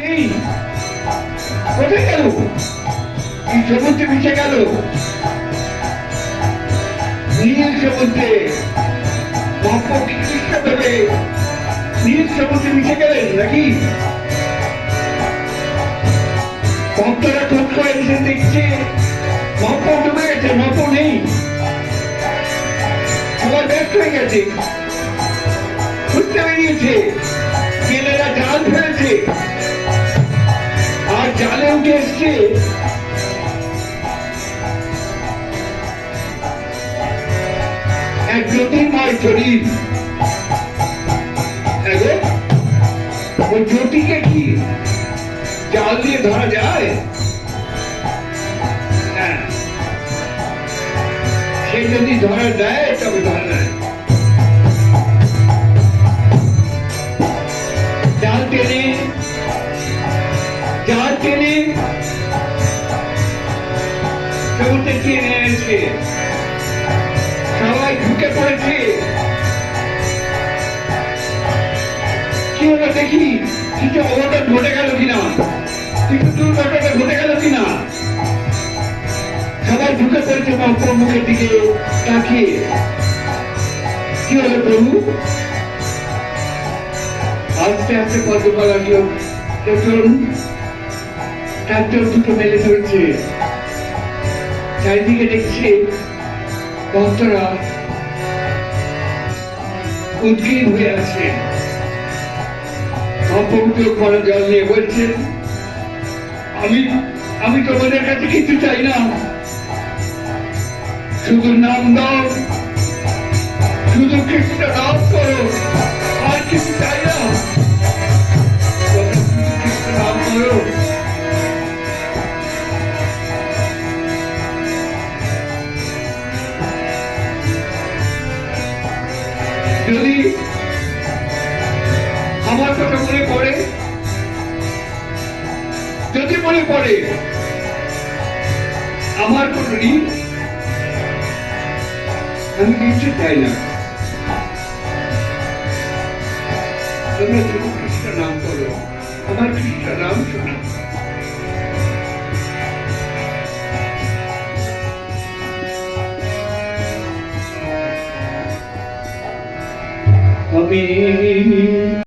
নেই, কোথায় গেল? এই সমুদ্রে মিশে গেল, নীল সমুদ্রে। মহাপ্রভু কৃষ্ণ ভেবে নীল সমুদ্রে মিশে গেলেন নাকি? ভক্তরা খোঁজ করে এসে দেখছে মহাপ্রভু ডুবে গেছে, মহাপ্রভু নেই, সবাই ব্যস্ত হয়ে গেছে, খুঁজতে বেরিয়েছে। জেলেরা জাল ফেলেছে, আর জালে উঠে এসছে এক জ্যোতির্ময় শরীর। ওই জ্যোতিকে কি জাল দিয়ে ধরা যায়? হ্যাঁ, সে যদি ধরা দেয় তবে ধরা দেয়। জাল টেনে সমুদ্রে টেনে এনেছে, সবাই ঢুকে পড়েছে। কি হলো দেখি, কিছু অঘটন ঘটে গেল কিনা, কিছু দুর্ঘটনা ঘটে গেল কিনা। সবাই ঢুকে পড়েছে মহাপ্রভুর মুখের দিকে তাকিয়ে। কি হলো প্রভু? আস্তে আস্তে পদ্মপাল আসলো, দেখুন চারজন দুটো মেলে ধরেছে। চারিদিকে দেখছে ভক্তরা উদ্গ্রীব হয়ে আছে। মহাপ্রভু পরে জল নিয়ে বলছেন, আমি তোমাদের কাছে কিছু চাই না, শুধু নাম দাও, শুধু কৃষ্ণ নাম করো, আর কিছু চাই না, কৃষ্ণ নাম করো। যদি আমার কথা মনে পড়ে, যদি মনে পড়ে আমার কোন ঋণ, আমি কিছু চাই না, তোমরা শুধু কৃষ্ণ নাম করো, আমার কৃষ্ণ নাম শোনো। আমি